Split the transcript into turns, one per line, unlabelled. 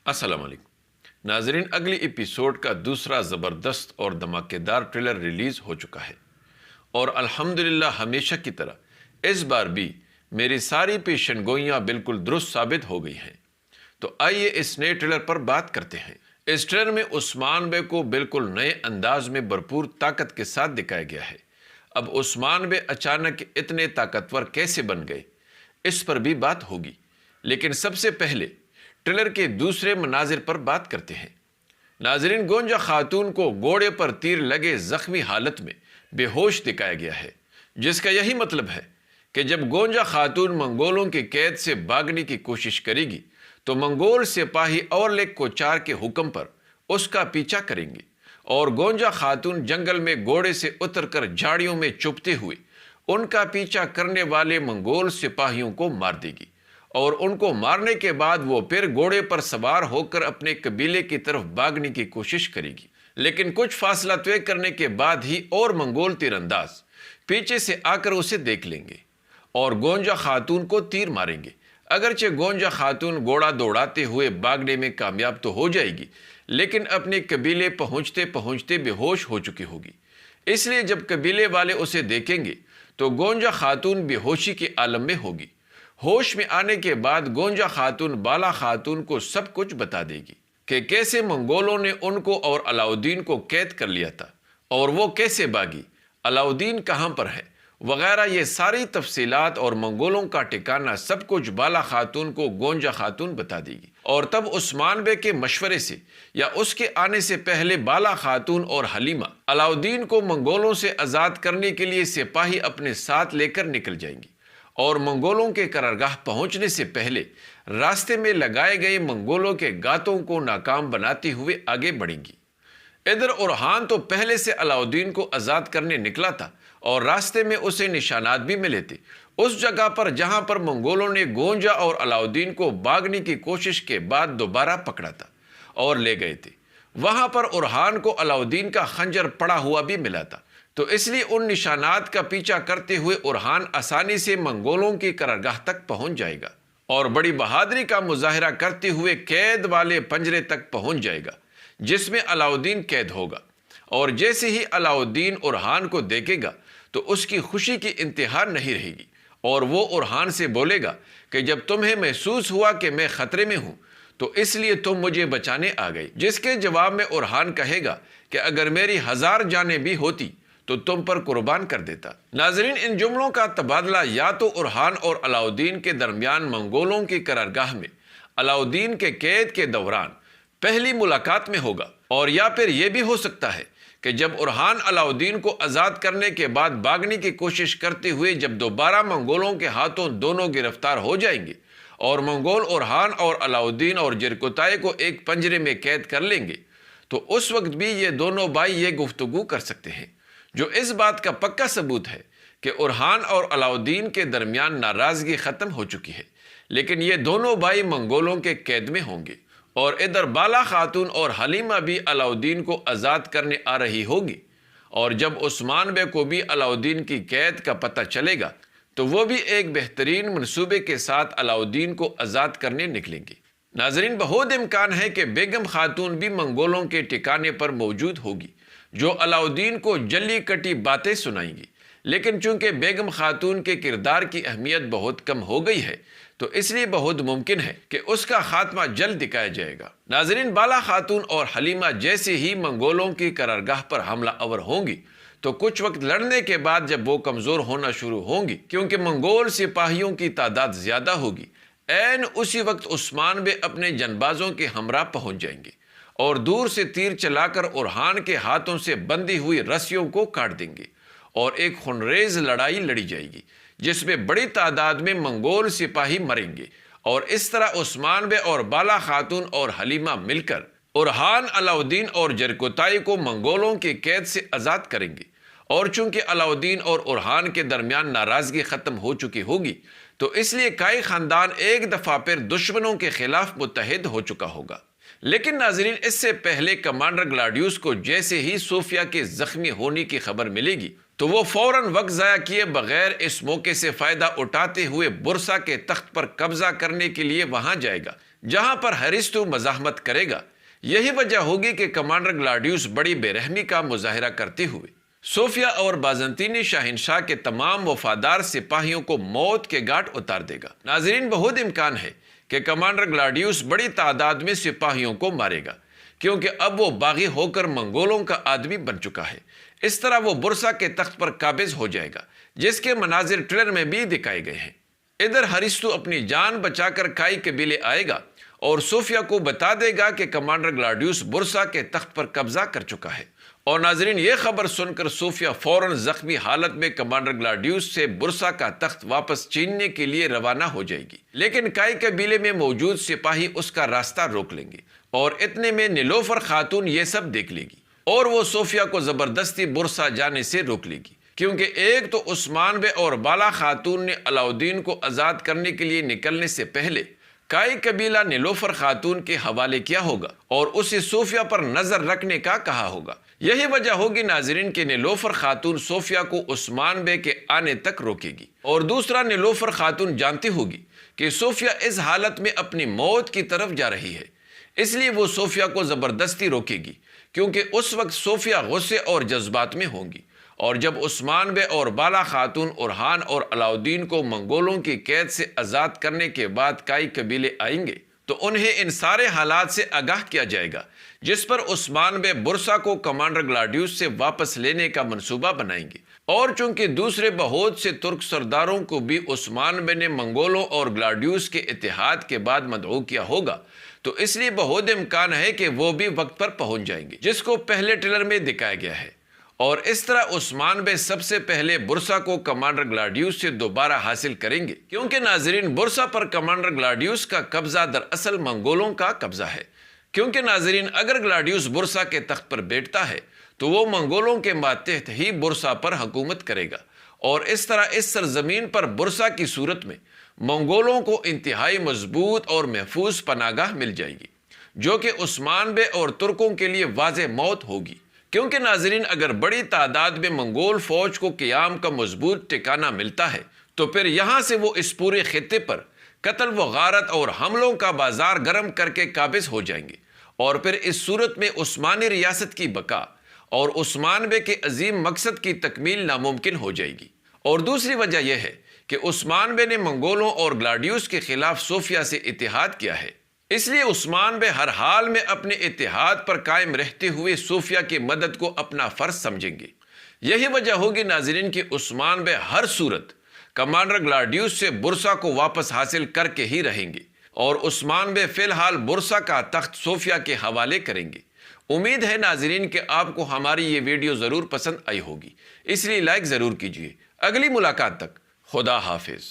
السلام علیکم ناظرین، اگلی ایپیسوڈ کا دوسرا زبردست اور دھماکے دار ٹریلر ریلیز ہو چکا ہے اور الحمدللہ ہمیشہ کی طرح اس بار بھی میری ساری پیشن گوئیاں بالکل درست ثابت ہو گئی ہیں۔ تو آئیے اس نئے ٹریلر پر بات کرتے ہیں۔ اس ٹریلر میں عثمان بے کو بالکل نئے انداز میں بھرپور طاقت کے ساتھ دکھایا گیا ہے۔ اب عثمان بے اچانک اتنے طاقتور کیسے بن گئے، اس پر بھی بات ہوگی، لیکن سب سے پہلے ٹریلر کے دوسرے مناظر پر بات کرتے ہیں۔ ناظرین، گونجا خاتون کو گھوڑے پر تیر لگے زخمی حالت میں بے ہوش دکھایا گیا ہے، جس کا یہی مطلب ہے کہ جب گونجا خاتون منگولوں کی قید سے بھاگنے کی کوشش کرے گی تو منگول سپاہی اور لیک کوچار کے حکم پر اس کا پیچھا کریں گے اور گونجا خاتون جنگل میں گھوڑے سے اتر کر جھاڑیوں میں چھپتے ہوئے ان کا پیچھا کرنے والے منگول سپاہیوں کو مار دے گی اور ان کو مارنے کے بعد وہ پھر گھوڑے پر سوار ہو کر اپنے قبیلے کی طرف بھاگنے کی کوشش کرے گی، لیکن کچھ فاصلہ طے کرنے کے بعد ہی اور منگول تیر انداز پیچھے سے آ کر اسے دیکھ لیں گے اور گونجا خاتون کو تیر ماریں گے۔ اگرچہ گونجا خاتون گھوڑا دوڑاتے ہوئے بھاگنے میں کامیاب تو ہو جائے گی، لیکن اپنے قبیلے پہنچتے پہنچتے بے ہوش ہو چکی ہوگی۔ اس لیے جب قبیلے والے اسے دیکھیں گے تو گونجا خاتون بے ہوشی کے عالم میں ہوگی۔ ہوش میں آنے کے بعد گونجا خاتون بالا خاتون کو سب کچھ بتا دے گی کہ کیسے منگولوں نے ان کو اور علاؤدین کو قید کر لیا تھا اور وہ کیسے بھاگی، علاؤدین کہاں پر ہے وغیرہ۔ یہ ساری تفصیلات اور منگولوں کا ٹھکانہ سب کچھ بالا خاتون کو گونجا خاتون بتا دے گی، اور تب عثمان بے کے مشورے سے یا اس کے آنے سے پہلے بالا خاتون اور حلیمہ علاؤدین کو منگولوں سے آزاد کرنے کے لیے سپاہی اپنے ساتھ لے کر نکل جائیں گی اور منگولوں کے قرارگاہ پہنچنے سے پہلے راستے میں لگائے گئے منگولوں کے گاتوں کو ناکام بناتے ہوئے آگے بڑھیں گی۔ ادھر اورحان تو پہلے سے علاؤدین کو آزاد کرنے نکلا تھا اور راستے میں اسے نشانات بھی ملے تھے۔ اس جگہ پر جہاں پر منگولوں نے گونجا اور علاؤدین کو بھاگنے کی کوشش کے بعد دوبارہ پکڑا تھا اور لے گئے تھے، وہاں پر اورحان کو علاؤدین کا خنجر پڑا ہوا بھی ملا تھا، تو اس لیے ان نشانات کا پیچھا کرتے ہوئے اورحان آسانی سے منگولوں کی قرارگاہ تک پہنچ جائے گا اور بڑی بہادری کا مظاہرہ کرتے ہوئے قید والے پنجرے تک پہنچ جائے گا جس میں علاؤدین قید ہوگا، اور جیسے ہی علاؤدین اورحان کو دیکھے گا تو اس کی خوشی کی انتہا نہیں رہے گی اور وہ اورحان سے بولے گا کہ جب تمہیں محسوس ہوا کہ میں خطرے میں ہوں تو اس لیے تم مجھے بچانے آ گئی، جس کے جواب میں اورحان کہے گا کہ اگر میری 1000 جانیں بھی ہوتی تو تم پر قربان کر دیتا۔ ناظرین، ان جملوں کا تبادلہ یا تو اورحان اور علاؤدین کے درمیان منگولوں کی قرارگاہ میں علاؤدین کے قید کے دوران پہلی ملاقات میں ہوگا، اور یا پھر یہ بھی ہو سکتا ہے کہ جب اورحان علاؤدین کو آزاد کرنے کے بعد بھاگنے کی کوشش کرتے ہوئے جب دوبارہ منگولوں کے ہاتھوں دونوں گرفتار ہو جائیں گے اور منگول اورحان اور علاؤدین اور جرکوتائے کو ایک پنجرے میں قید کر لیں گے، تو اس وقت بھی یہ دونوں بھائی یہ گفتگو کر سکتے ہیں، جو اس بات کا پکا ثبوت ہے کہ اورحان اور علاؤدین کے درمیان ناراضگی ختم ہو چکی ہے، لیکن یہ دونوں بھائی منگولوں کے قید میں ہوں گے، اور ادھر بالا خاتون اور حلیمہ بھی علاؤدین کو آزاد کرنے آ رہی ہوگی، اور جب عثمان بے کو بھی علاؤدین کی قید کا پتہ چلے گا تو وہ بھی ایک بہترین منصوبے کے ساتھ علاؤدین کو آزاد کرنے نکلیں گے۔ ناظرین، بہت امکان ہے کہ بیگم خاتون بھی منگولوں کے ٹھکانے پر موجود ہوگی جو علاؤدین کو جلی کٹی باتیں سنائیں گی، لیکن چونکہ بیگم خاتون کے کردار کی اہمیت بہت کم ہو گئی ہے تو اس لیے بہت ممکن ہے کہ اس کا خاتمہ جلد دکھایا جائے گا۔ ناظرین، بالا خاتون اور حلیمہ جیسے ہی منگولوں کی قرارگاہ پر حملہ آور ہوں گی تو کچھ وقت لڑنے کے بعد جب وہ کمزور ہونا شروع ہوں گی کیونکہ منگول سپاہیوں کی تعداد زیادہ ہوگی، عین اسی وقت عثمان بے اپنے جنبازوں کے ہمراہ پہنچ جائیں گے اور دور سے تیر چلا کر اورحان کے ہاتھوں سے بندھی ہوئی رسیوں کو کاٹ دیں گے اور ایک خونریز لڑائی لڑی جائے گی جس میں بڑی تعداد میں منگول سپاہی مریں گے، اور اس طرح عثمان بے اور بالا خاتون اور حلیمہ مل کر اورحان، علاؤدین اور جرکوتائی کو منگولوں کی قید سے آزاد کریں گے، اور چونکہ علاؤدین اور اورحان کے درمیان ناراضگی ختم ہو چکی ہوگی تو اس لیے کائی خاندان ایک دفعہ پھر دشمنوں کے خلاف متحد ہو چکا ہوگا۔ لیکن ناظرین، اس سے پہلے کمانڈر گلاڈیوس کو جیسے ہی صوفیہ کے زخمی ہونے کی خبر ملے گی تو وہ فوراً وقت ضائع کیے بغیر اس موقع سے فائدہ اٹھاتے ہوئے برسا کے تخت پر قبضہ کرنے کے لیے وہاں جائے گا، جہاں پر ہرستو مزاحمت کرے گا، یہی وجہ ہوگی کہ کمانڈر گلاڈیوس بڑی بے رحمی کا مظاہرہ کرتے ہوئے صوفیہ اور بازنطینی شاہنشاہ کے تمام وفادار سپاہیوں کو موت کے گھاٹ اتار دے گا۔ ناظرین، بہت امکان ہے کہ کمانڈر گلاڈیوس بڑی تعداد میں سپاہیوں کو مارے گا، کیونکہ اب وہ باغی ہو کر منگولوں کا آدمی بن چکا ہے۔ اس طرح وہ برسا کے تخت پر قابض ہو جائے گا، جس کے مناظر ٹریلر میں بھی دکھائے گئے ہیں۔ ادھر ہرستو اپنی جان بچا کر کائی قبیلے آئے گا اور صوفیہ کو بتا دے گا کہ کمانڈر گلاڈیوس برسا کے تخت پر قبضہ کر چکا ہے۔ اور ناظرین، یہ خبر سن کر صوفیہ فوراً زخمی حالت میں کمانڈر گلاڈیوس سے برسا کا تخت واپس چھیننے کے لیے روانہ ہو جائے گی، لیکن کائی قبیلے میں موجود سپاہی اس کا راستہ روک لیں گے، اور اتنے میں نیلوفر خاتون یہ سب دیکھ لے گی اور وہ صوفیہ کو زبردستی برسا جانے سے روک لے گی، کیونکہ ایک تو عثمان بے اور بالا خاتون نے علاؤدین کو آزاد کرنے کے لیے نکلنے سے پہلے کائی قبیلہ نیلوفر خاتون کے حوالے کیا ہوگا اور اسے صوفیہ پر نظر رکھنے کا کہا ہوگا۔ یہی وجہ ہوگی ناظرین کہ نیلوفر خاتون صوفیہ کو عثمان بے کے آنے تک روکے گی، اور دوسرا، نیلوفر خاتون جانتی ہوگی کہ صوفیہ اس حالت میں اپنی موت کی طرف جا رہی ہے، اس لیے وہ صوفیہ کو زبردستی روکے گی، کیونکہ اس وقت صوفیہ غصے اور جذبات میں ہوں گی، اور جب عثمان بے اور بالا خاتون اورحان اور علاؤدین کو منگولوں کی قید سے آزاد کرنے کے بعد کائی قبیلے آئیں گے تو انہیں ان سارے حالات سے آگاہ کیا جائے گا، جس پر عثمان بے برسا کو کمانڈر گلاڈیوس سے واپس لینے کا منصوبہ بنائیں گے۔ اور چونکہ دوسرے بہت سے ترک سرداروں کو بھی عثمان بے نے منگولوں اور گلاڈیوس کے اتحاد کے بعد مدعو کیا ہوگا، تو اس لیے بہت امکان ہے کہ وہ بھی وقت پر پہنچ جائیں گے، جس کو پہلے ٹریلر میں دکھایا گیا ہے۔ اور اس طرح عثمان بے سب سے پہلے برسا کو کمانڈر گلاڈیوس سے دوبارہ حاصل کریں گے، کیونکہ ناظرین، برسا پر کمانڈر گلاڈیوس کا قبضہ دراصل منگولوں کا قبضہ ہے۔ کیونکہ ناظرین، اگر گلاڈیوس برسا کے تخت پر بیٹھتا ہے تو وہ منگولوں کے ماتحت ہی برسا پر حکومت کرے گا، اور اس طرح اس سرزمین پر برسا کی صورت میں منگولوں کو انتہائی مضبوط اور محفوظ پناہ گاہ مل جائے گی، جو کہ عثمان بے اور ترکوں کے لیے واضح موت ہوگی۔ کیونکہ ناظرین، اگر بڑی تعداد میں منگول فوج کو قیام کا مضبوط ٹھکانہ ملتا ہے تو پھر یہاں سے وہ اس پورے خطے پر قتل و غارت اور حملوں کا بازار گرم کر کے قابض ہو جائیں گے، اور پھر اس صورت میں عثمانی ریاست کی بقا اور عثمان بے کے عظیم مقصد کی تکمیل ناممکن ہو جائے گی۔ اور دوسری وجہ یہ ہے کہ عثمان بے نے منگولوں اور گلاڈیوس کے خلاف صوفیہ سے اتحاد کیا ہے، اس لیے عثمان بے ہر حال میں اپنے اتحاد پر قائم رہتے ہوئے صوفیہ کی مدد کو اپنا فرض سمجھیں گے۔ یہی وجہ ہوگی ناظرین کہ عثمان بے ہر صورت کمانڈر گلاڈیوس سے برسا کو واپس حاصل کر کے ہی رہیں گے، اور عثمان بے فی الحال برسا کا تخت صوفیہ کے حوالے کریں گے۔ امید ہے ناظرین کہ آپ کو ہماری یہ ویڈیو ضرور پسند آئی ہوگی، اس لیے لائک ضرور کیجیے۔ اگلی ملاقات تک خدا حافظ۔